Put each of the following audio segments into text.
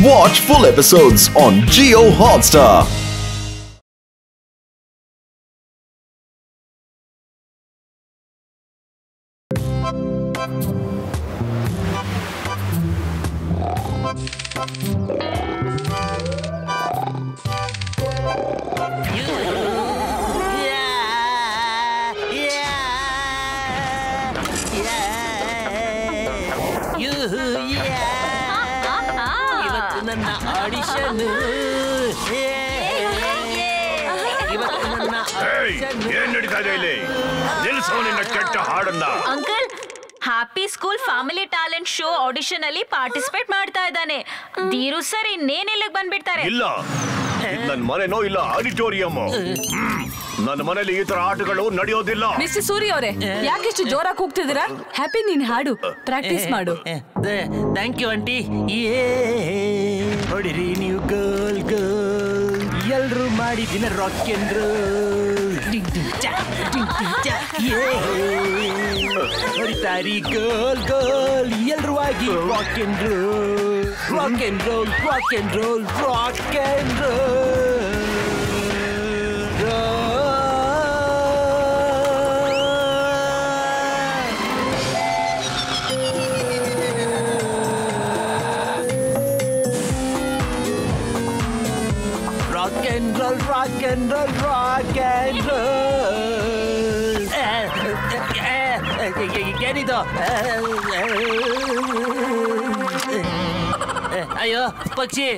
Watch full episodes on Jio Hotstar. ನನ್ನ audition ಏನ್ ನಡೀತಾ ಇದೆ ಇಲ್ಲಿ? ನಿಲ್ಸೋ ನಿನ್ನ ಕೆಟ್ಟ ಹಾಡನ್ನ. Uncle, happy school family talent show audition ಅಲ್ಲಿ ಪಾರ್ಟಿಸಿಪೇಟ್ ಮಾಡ್ತಾ ಇದ್ದಾನೆ. ಧೀರು ಸರ್ ಇನ್ನೇನ್ ಇಲ್ಲಿಗೆ ಬಂದ್ಬಿಡ್ತಾರೆ. ಇಲ್ಲ, ನನ್ನ ಮನೆನೋ ಇಲ್ಲ ಆಡಿಟೋರಿಯಂ. ನನ್ನ ಮನೇಲಿ ಈ ತರ ಆಟಗಳು ನಡೆಯೋದಿಲ್ಲ. ಮಿಸ್ಟರ್ ಸೂರಿ ಅವರೇ, ಯಾಕೆಷ್ಟು ಜೋರಾಗಿ ಹೋಗ್ತಿದ್ದೀರಾ? ಹ್ಯಾಪಿ ನೀನ್ ಹಾಡು ಪ್ರಾಕ್ಟೀಸ್ ಮಾಡು. Thank you aunty. ಹೊಡಿರಿ ನೀವು ಗರ್ಲ್ ಗರ್ಲ್, ಎಲ್ರು ಮಾಡಿದಿನ ರಾಕ್ ಅಂಡ್ ರೋಲ್. ಹೊಡಿತಾರಿ ಗರ್ಲ್ ಗರ್ಲ್, ಎಲ್ರು ಆಗಿ rock and roll, rock and roll, rock and roll, rock and roll. Rock and roll, rock and roll, rock and roll. ಏನಿದು? ಅಯ್ಯೋ ಪಕ್ಷಿ.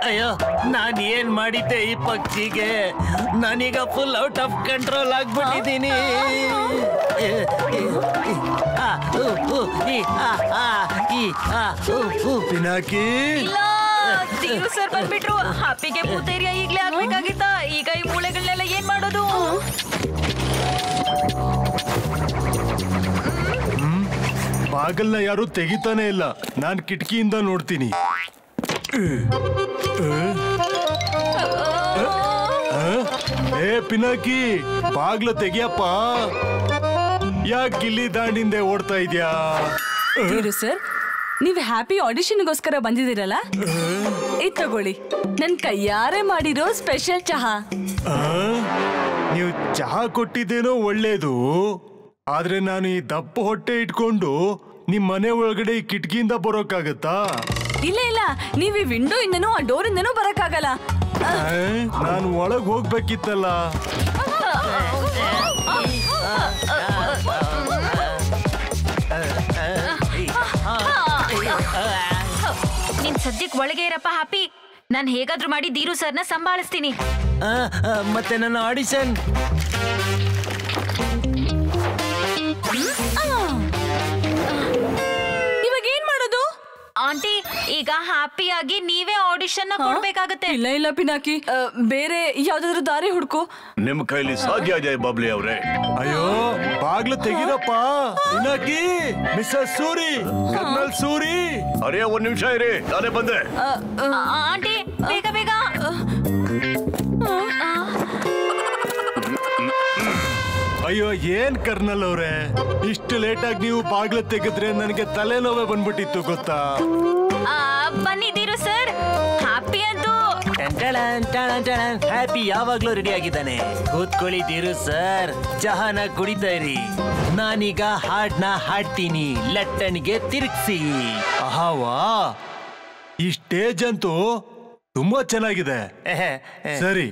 ಅಯ್ಯೋ, ನಾನು ಏನ್ ಮಾಡಿದ್ದೆ ಈ ಪಕ್ಷಿಗೆ? ನಾನೀಗ ಫುಲ್ ಔಟ್ ಆಫ್ ಕಂಟ್ರೋಲ್ ಆಗ್ಬಿಟ್ಟಿದ್ದೀನಿ. ಪಿನಾಕಿ, ಧೀರು ಸರ್ ಬಂದ್ಬಿಟ್ರು. ಹ್ಯಾಪಿಗೆ ಭೂತೇರಿಯ ಈಗ್ಲೇ ಆಗ್ಬೇಕಾಗಿತ್ತ. ಈಗ ಈ ಮೂಳೆಗಳನ್ನೆಲ್ಲ ಏನ್ ಮಾಡೋದು? ಬಾಗಲ್ನ ಯಾರು ತೆಗಿತಾನೆ ಇಲ್ಲ. ನಾನ್ ಕಿಟಕಿಯಿಂದ ನೋಡ್ತೀನಿ. ಏ ಪಿನಾಕಿ, ಬಾಗ್ಲ ತೆಗಿಯಪ್ಪ. ಯಾಕೆ ಗಿಲ್ಲಿ ದಾಂಡಿಂದೆ ಓಡ್ತಾ ಇದ್ಯಾ? ಧೀರು ಸರ್, ನೀವು ಹ್ಯಾಪಿ ಆಡಿಷನ್ಗೋಸ್ಕರ ಬಂದಿದ್ದೀರಲ್ಲ, ಇದು ತಗೊಳ್ಳಿ, ನನ್ ಕೈಯಾರೆ ಮಾಡಿರೋ ಸ್ಪೆಷಲ್ ಚಹಾ. ನೀವು ಚಹಾ ಕೊಟ್ಟಿದ್ದೇನೋ ಒಳ್ಳೇದು, ಆದ್ರೆ ನಾನು ಈ ದಪ್ಪ ಹೊಟ್ಟೆ ಇಟ್ಕೊಂಡು ನಿಮ್ ಮನೆ ಒಳಗಡೆ ಈ ಕಿಟಕಿಯಿಂದ ಬರೋಕ್ಕಾಗತ್ತಾ? ಇಲ್ಲ ಇಲ್ಲ, ನೀವು ಈ ವಿಂಡೋ ಇಂದನೂ ಆ ಡೋರ್ ಇಂದನೂ ಬರಕ್ಕಾಗಲ್ಲ. ನಾನು ಒಳಗ್ ಹೋಗ್ಬೇಕಿತ್ತಲ್ಲ. ನೀನ್ ಸದ್ಯಕ್ಕೆ ಒಳಗೆ ಇರಪ್ಪ ಹ್ಯಾಪಿ. ನಾನು ಹೇಗಾದ್ರೂ ಮಾಡಿ ಧೀರು ಸರ್ನ ಸಂಭಾಳಿಸ್ತೀನಿ. ಮತ್ತೆ ನನ್ನ ಆಡಿಷನ್ ಇವಾಗ ಏನ್ ಮಾಡೋದು? ಆಂಟಿ, ಈಗ ಹ್ಯಾಪಿಯಾಗಿ ನೀವೇ ಆಡಿಷನ್ ಕೊಡ್ಬೇಕಾಗತ್ತೆ. ಇಲ್ಲ ಇಲ್ಲ ಪಿನಾಕಿ, ಬೇರೆ ಯಾವ್ದಾದ್ರು ದಾರಿ ಹುಡ್ಕು. ನಿಮ್ ಕೈಲಿ ಸಾಧ್ಯ ಇದೆ ಬಬ್ಲಿ ಅವ್ರೆ. ಅಯ್ಯೋ, ಬಾಗ್ಲು ತೆಗಿರಪ್ಪ. Pinaki, mister Suri, colonel Suri. ಅರೇ, ಒಂದ್ ನಿಮಿಷ ಇರಿ, ನಾನೇ ಬಂದೆ. ಆಂಟಿ, ಬೇಗ ಬೇಗ. ಅಯ್ಯೋ, ಏನ್ ಕರ್ನಲ್ ಅವ್ರೆ, ಇಷ್ಟು ಲೇಟ್ ಆಗಿ ನೀವು ಬಾಗ್ಲು ತೆಗೆದ್ರೆ ನನಗೆ ತಲೆನೋವೇ ಬಂದ್ಬಿಟ್ಟಿತ್ತು ಗೊತ್ತಾ? ಬನ್ನಿ ಧೀರು ಸರ್, ಹ್ಯಾಪಿ ಅಂತೂ. ಹ್ಯಾಪಿ ಯಾವಾಗ್ಲೂ ರೆಡಿ ಆಗಿದ್ದಾನೆ. ಕೂತ್ಕೊಳ್ಳಿ ಧೀರು ಸರ್, ಚಹಾನ ಕುಡಿತಾ ಇರಿ. ನಾನೀಗ ಹಾಡ್ನ ಹಾಡ್ತೀನಿ, ಲಟ್ಟಣಿಗೆ ತಿರುಗಿಸಿ. ಆಹಾವಾ, ಈ ಸ್ಟೇಜ್ ಅಂತೂ ತುಂಬಾ ಚೆನ್ನಾಗಿದೆ. ಸರಿ,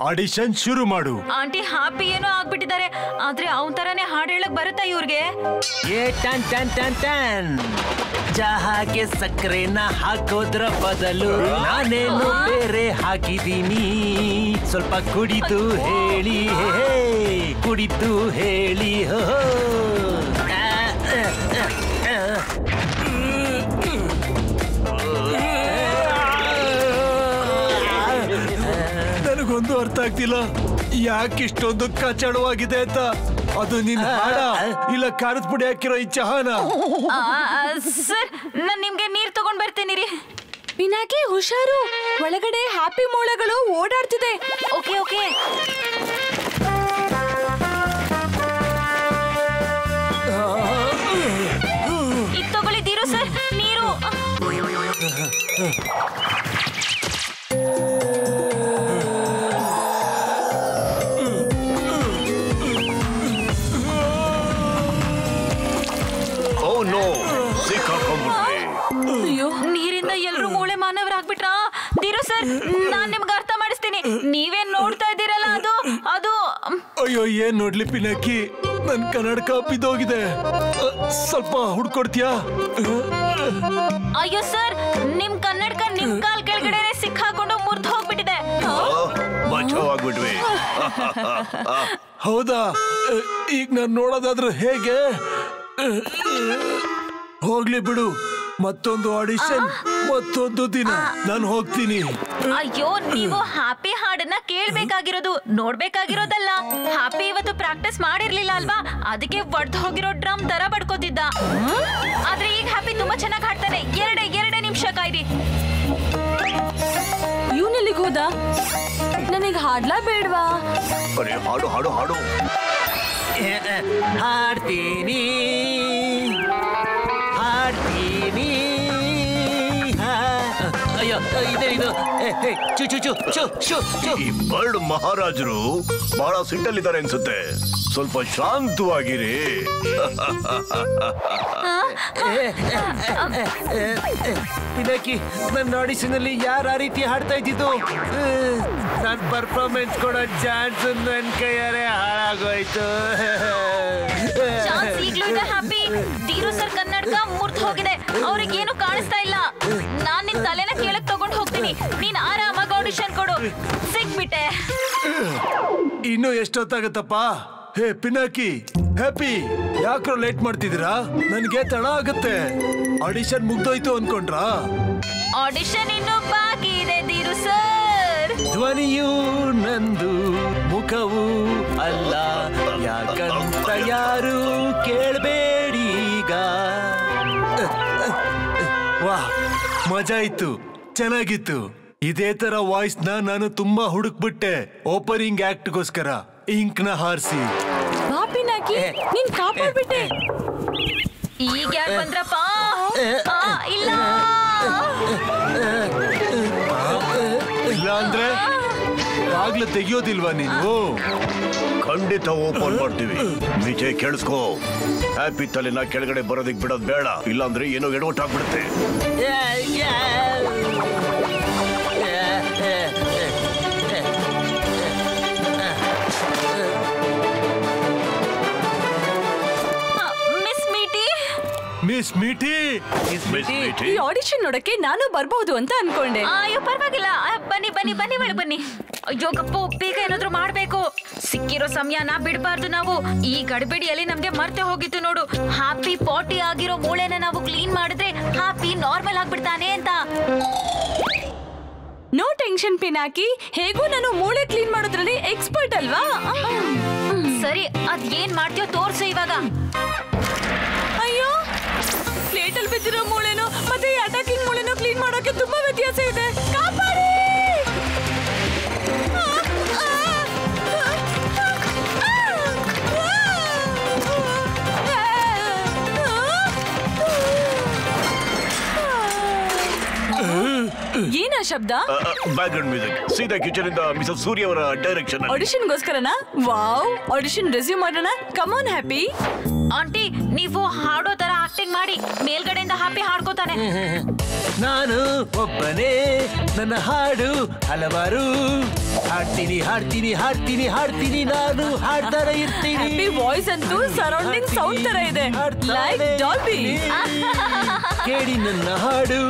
ಆಡಿಷನ್ ಶುರು ಮಾಡು. ಆಂಟಿ, ಹ್ಯಾಪಿ ಏನೋ ಆಗ್ಬಿಟ್ಟಿದ್ದಾರೆ, ಆದ್ರೆ ಅವನ್ ತರಾನೇ ಹಾಡು ಹೇಳಕ್ ಬರುತ್ತಾ ಇವ್ರಿಗೆ? ಏ ಟನ್ ಟನ್ ಟನ್ ಟನ್, ಚಹಾಗೆ ಸಕ್ಕರೆನ ಹಾಕೋದ್ರ ಬದಲು ನಾನೇನು ಬೇರೆ ಹಾಕಿದೀನಿ. ಸ್ವಲ್ಪ ಕುಡಿದು ಹೇಳಿ, ಕುಡಿದು ಹೇಳಿ. ನನಗೊಂದು ಅರ್ಥ ಆಗ್ತಿಲ್ಲ, ಯಾಕೆ ಇಷ್ಟೊಂದು ಕಚಡವಾಗಿದೆ ಅಂತ. ಅದು ನಿನ್ ಹಾಡ ಇಲ್ಲ ಖಾರದ ಪುಡಿ ಹಾಕಿರೋ ಈ ಚಹಾನ? ಸರ್, ನಾನ್ ನಿಮ್ಗೆ ನೀರ್ ತಗೊಂಡ್ ಬರ್ತೀನಿ ರೀ. ಹುಷಾರು, ಒಳಗಡೆ ಹ್ಯಾಪಿ ಮೂಳೆಗಳು ಓಡಾಡ್ತಿದೆ. Okay okay. ಇದು ತಗೊಳ್ಳಿ ಧೀರು ಸರ್, ನೀರು. ಅಯ್ಯೋ, ನೀರಿಂದ ಎಲ್ರು ಮೂಳೆ ಮಾನವರಾಗ್ಬಿಟ್ರಾ? ಧೀರು ಸರ್, ನಾನ್ ನಿಮ್ಗೆ ಅರ್ಥ ಮಾಡಿಸ್ತೀನಿ. ನೀವೇನ್ ನೋಡ್ತಾ ಇದ್ದೀರಲ್ಲ, ಅದು ಅದು ಅಯ್ಯೋ, ಏನ್ ನೋಡ್ಲಿ ಪಿನಾಕಿ, ನನ್ ಕನ್ನಡಕ ಬಿದ್ದೋಗಿದೆ. ಸ್ವಲ್ಪ ಹುಡ್ಕೊಡ್ತೀಯಾ? ಅಯ್ಯೋ ಸರ್, ನಿಮ್ ಕನ್ನಡಕ ನಿಮ್ ಕಾಲ್ ಕೆಳಗಡೆ ಸಿಕ್ಕಾಕೊಂಡು ಮುರ್ದು ಹೋಗ್ಬಿಟ್ಟಿದೆ. ಬಚಾವಾಗ್ಬಿಟ್ವಿ. ಹೌದಾ? ಈಗ ನಾನು ನೋಡೋದಾದ್ರೆ ಹೇಗೆ? ಹೋಗ್ಲಿ ಬಿಡು, ಮತ್ತೊಂದು ಆಡಿಷನ್, ಮತ್ತೊಂದು ದಿನ ನಾನು ಹೋಗ್ತೀನಿ. ಅಯ್ಯೋ, ನೀವು ಹ್ಯಾಪಿ ಹಾಡನ್ನ ಕೇಳ್ಬೇಕಾಗಿರೋದು, ನೋಡ್ಬೇಕಾಗಿರೋದಲ್ಲ. ಹ್ಯಾಪಿ ಇವತ್ತು ಪ್ರಾಕ್ಟೀಸ್ ಮಾಡಿರ್ಲಿಲ್ಲ ಅಲ್ವಾ, ಅದಕ್ಕೆ ಒಡ್ದು ಹೋಗಿರೋ ಡ್ರಮ್ ತರ ಬಡ್ಕೋತಿದ್ದ. ಆದ್ರೆ ಈಗ ಹ್ಯಾಪಿ ತುಂಬಾ ಚೆನ್ನಾಗಿ ಹಾಡ್ತಾನೆ. ಎರಡೇ ನಿಮಿಷ ಕಾಯ್ರಿ. ಇವನೆಲ್ಲಿಗೆ ಹೋದ? ನನಗೆ ಹಾಡ್ಲಾ ಬೇಡ್ವಾ? ಅರೆ, ಹಾಡು ಹಾಡು ಹಾಡು. ಹಾಡ್ತೀನಿ ಹಾಡ್ತೀನಿ. ಅಯ್ಯೋ, ಇದೇನಿದು? ಚು ಚು ಚು ಚು ಚು ಚು. ಈ ಬರ್ಡ್ ಮಹಾರಾಜರು ಬಹಳ ಸಿಟ್ಟಲ್ಲಿದ್ದಾರೆ ಅನ್ಸುತ್ತೆ. ಸ್ವಲ್ಪ ಶಾಂತವಾಗಿರಿ. ಪಿನಾಕಿ, ನನ್ನ ಆಡಿಷನ್ ಅಲ್ಲಿ ಯಾರು ಆ ರೀತಿ ಹಾಡ್ತಾ ಇದ್ದಿದ್ದು? ನಾನ್ ಪರ್ಫಾರ್ಮೆನ್ಸ್ ಕೊಡೋ ಚಾನ್ಸ್ ನನ್ ಕೈಯಾರೆ ಹಾಳಾಗೋಯ್ತು. ಚಾನ್ಸ್ ಈಗ್ಲೂ ಇದೆ ಹ್ಯಾಪಿ. ಧೀರು ಸರ್ ಕನ್ನಡಕ ಮುರ್ದು ಹೋಗಿದೆ, ಅವ್ರಿಗೆ ಏನು ಕಾಣಿಸ್ತಾ ಇಲ್ಲ. ನಾನ್ ನಿನ್ ತಲೆನ ಕೇಳಕ್ ತಗೊಂಡ್ ಹೋಗ್ತೀನಿ, ನೀನ್ ಆರಾಮಾಗಿ ಆಡಿಷನ್ ಕೊಡು. ಸಿಕ್ಬಿಟ್ಟೆ. ಇನ್ನು ಎಷ್ಟೊತ್ತಾಗತ್ತಪ್ಪ? ಹೇ ಪಿನಾಕಿ, ಹ್ಯಾಪಿ, ಯಾಕ್ರೋ ಲೇಟ್ ಮಾಡ್ತಿದ್ದೀರಾ? ನನ್ಗೆ ತಡ ಆಗತ್ತೆ. ಆಡಿಷನ್ ಮುಗ್ದೋಯ್ತು ಅನ್ಕೊಂಡ್ರಾ? ಆಡಿಷನ್ ಇನ್ನೂ ಬಾಕಿ ಇದೆ ಧೀರು ಸರ್. ಧ್ವನಿಯು ನಂದು, ಮುಖವು ಅಲ್ಲ, ಯಾಕಂತ ಯಾರು ಕೇಳಬೇಡೀಗ. ವಾಹ್, ಮಜಾ ಇತ್ತು, ಚೆನ್ನಾಗಿತ್ತು. ಇದೇ ತರ ವಾಯ್ಸ್ ನಾನು ತುಂಬಾ ಹುಡುಕ್ಬಿಟ್ಟೆ ಓಪನಿಂಗ್ ಆಕ್ಟ್ಗೋಸ್ಕರ. ಇಂಕ್ ನ ಹಾರಿಸಿ. ಬಾಪಿನಾಕಿ, ನೀನ್ ಕಾಪಾಡ್ಬಿಟ್ಟೆ. ಈಗ ಯಾರು ಬಂದ್ರಪ್ಪ? ಇಲ್ಲ ಇಲ್ಲ ಅಂದ್ರೆ ಆಗ್ಲೇ ತೆಗಿಯೋದಿಲ್ವಾ ನೀನು? ಖಂಡಿತ ಓಪನ್ ಮಾಡ್ತೀವಿ. ವಿಜಯ್ ಕೇಳಿಸ್ಕೋ, ಹ್ಯಾಪಿ ತಲೆನ ಕೆಳಗಡೆ ಬರೋದಿಕ್ ಬಿಡೋದ್ ಬೇಡ, ಇಲ್ಲಾಂದ್ರೆ ಏನೋ ಎಡವಟ್ಟಾಗ್ಬಿಡುತ್ತೆ. ಮಿಸ್ ಮೀಟಿ, ಈ ಆಡಿಷನ್ ನೋಡಕ್ಕೆ ನಾನು ಬರ್ಬಹುದು ಅಂತ ಅನ್ಕೊಂಡೆ. ಅಯ್ಯೋ ಪರವಾಗಿಲ್ಲ, ಬನ್ನಿ ಬನ್ನಿ ಬನ್ನಿ ಒಳಗೆ ಬನ್ನಿ. ಅಯ್ಯೋ ಗಪ್ಪು, ಬೇಗ ಏನಾದ್ರೂ ಮಾಡ್ಬೇಕು. ಸಿಕ್ಕಿರೋ ಸಮಯನ ಬಿಡಬಾರ್ದು ನಾವು. ಈ ಗಡಿಬಿಡಿಯಲ್ಲಿ ನಮ್ಗೆ ಮರ್ತೆ ಹೋಗಿತ್ತು ನೋಡು. ಹ್ಯಾಪಿ ಪಾಟಿ ಆಗಿರೋ ಮೂಳೆನ ನಾವು ಕ್ಲೀನ್ ಮಾಡಿದ್ರೆ ಹ್ಯಾಪಿ ನಾರ್ಮಲ್ ಆಗ್ಬಿಡ್ತಾನೆ ಅಂತ. ನೋ ಟೆನ್ಷನ್ ಪಿನಾಕಿ, ಹೇಗೂ ನಾನು ಮೂಳೆ ಕ್ಲೀನ್ ಮಾಡೋದ್ರಲ್ಲಿ ಎಕ್ಸ್ಪರ್ಟ್ ಅಲ್ವಾ? ಸರಿ, ಅದ್ ಏನ್ ಮಾಡ್ತೀಯೋ ತೋರ್ಸು ಇವಾಗ. ಅಯ್ಯೋ, ಪ್ಲೇಟಲ್ಲಿ ಬಿದ್ದಿರೋ ಮೂಳೆನೋ ಮತ್ತೆ ಈ ಅಟ್ಯಾಕಿಂಗ್ ಮೂಳೆನೋ ಕ್ಲೀನ್ ಮಾಡೋಕೆ ತುಂಬಾ ವ್ಯತ್ಯಾಸ ಇದೆ. ಕಾಪಾಡಿ! ಏನ ಶಬ್ದ? Background music. ಸೀದಾ ಕಿಚನ್ ಇಂದ ಮಿಸಸ್ ಸೂರ್ಯ ಅವರ ಡೈರೆಕ್ಷನ್. ಆಡಿಷನ್ಗೋಸ್ಕರನಾ? ವಾವ್, ಆಡಿಷನ್ ರೆಸ್ಯೂಮ್ ಮಾಡೋಣ. Come on happy. ಆಂಟಿ, ನೀವು ಹಾಡೋ ತರ ಆಕ್ಟಿಂಗ್ ಮಾಡಿ. ಮೇಲ್ಗಡೆಯಿಂದ ಹ್ಯಾಪಿ ಹಾಡ್ಕೋತಾನೆ. ನಾನು ಒಬ್ಬನೇ, ನನ್ನ ಹಾಡು ಹಲವಾರು. ಹಾಡ್ತೀನಿ ಹಾಡ್ತೀನಿ ಹಾಡ್ತೀನಿ ಹಾಡ್ತೀನಿ, ನಾನು ಹಾಡ್ತಾನೆ ಇರ್ತೀನಿ. ಹ್ಯಾಪಿ ವಾಯ್ಸ್ ಅಂತೂ ಸರೌಂಡಿಂಗ್ ಸೌಂಡ್ ತರ ಇದೆ, ಲೈಕ್ ಡಾಲ್ಬಿ. ಕೇಳಿ ನನ್ನ ಹಾಡು,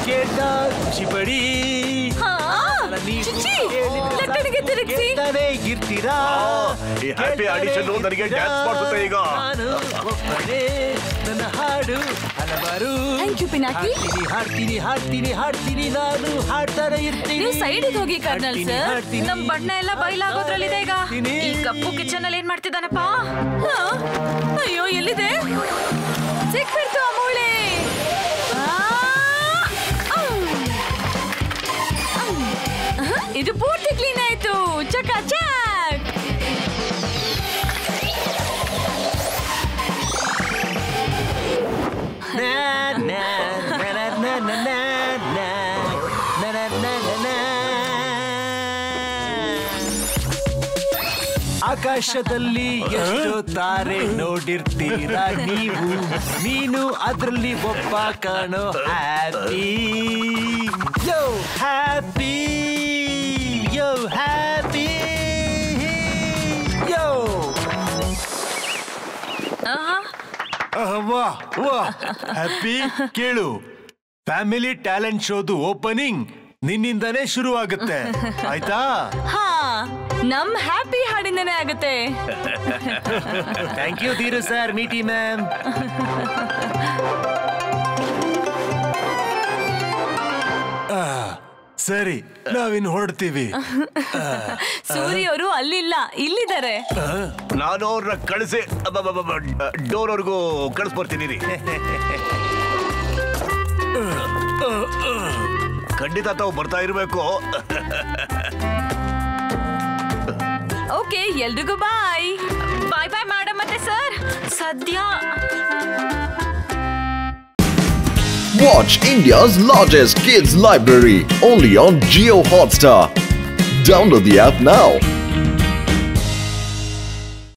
ಕೇಳ್ತಾ ಖುಷಿ ಪಡಿ. ಚಿಚ್ಚಿ, ಲಕ್ಕಣಿಗೆ ತಿರುಗಿಸಿ. ಕೇಳ್ತಾನೆ ಇರ್ತೀರಾ? ಈ ಹ್ಯಾಪಿ ಆಡಿಷನ್ ನನಗೆ ಡ್ಯಾನ್ಸ್ ಮಾಡ್ಸುತ್ತೆ ಈಗ. ನಾನು ಒಬ್ಬನೇ, ನನ್ನ ಹಾಡು ಹಲವಾರು. Thank you Pinaki. ಹಾಡ್ತೀನಿ ಹಾಡ್ತೀನಿ ಹಾಡ್ತೀನಿ, ನಾನು ಹಾಡ್ತಾನೆ ಇರ್ತೀನಿ. ನೀವು ಸೈಡಿಗೆ ಹೋಗಿ ಕರ್ನಲ್ ಸರ್. ನಮ್ ಬಣ್ಣ ಎಲ್ಲ ಬಯಲಾಗೋದ್ರಲ್ಲಿದೆ ಈಗ. ಈ ಕಪ್ಪು ಕಿಚನ್ ಅಲ್ಲಿ ಏನ್ ಮಾಡ್ತಿದ್ದಾನಪ್ಪ? ಅಯ್ಯೋ, ಎಲ್ಲಿದೆ? ಸಿಕ್ಬಿಡ್ತು ಆ ಮೂಳೆ. ಚಕಾಚಕ್. ಆಕಾಶದಲ್ಲಿ ಎಷ್ಟು ತಾರೆ ನೋಡಿರ್ತೀರಾ ನೀವು, ನೀನು ಅದ್ರಲ್ಲಿ ಒಬ್ಬ ಕಾಣೋ Happy. Yo Happy, yo Happy, yo. ವಾ ವಾ ಹ್ಯಾಪಿ, ಕೇಳು, ಫ್ಯಾಮಿಲಿ ಟ್ಯಾಲೆಂಟ್ ಶೋದು ಓಪನಿಂಗ್ ನಿನ್ನಿಂದನೇ ಶುರು ಆಗುತ್ತೆ, ಆಯ್ತಾ? ಹಾ, ನಮ್ ಹ್ಯಾಪಿ ಹಾಡಿಂದನೇ ಆಗುತ್ತೆ. ಥ್ಯಾಂಕ್ ಯು ಧೀರು ಸರ್, ಮೀಟಿ ಮ್ಯಾಮ್. ಸರಿ, ನಾವಿನ್ ಹೊರಡ್ತೀವಿ. ಸೂರ್ಯ ಅವರು ಅಲ್ಲಿಲ್ಲ, ಇಲ್ಲಿದ್ದಾರೆ. ನಾನು ಅವ್ರನ್ನ ಕಳಿಸಿ ಡೋರ್ ಅವ್ರಿಗೂ ಕಳಿಸ್ಬರ್ತೀನಿ ರೀ. ಖಂಡಿತ ತಾವು ಬರ್ತಾ ಇರ್ಬೇಕು. ಓಕೆ, ಎಲ್ರಿಗೂ ಬಾಯ್. ಬಾಯ್ ಬಾಯ್ ಮೇಡಮ್ ಮತ್ತೆ ಸರ್. ಸದ್ಯ Watch India's largest kids library only on Jio Hotstar. Download the app now.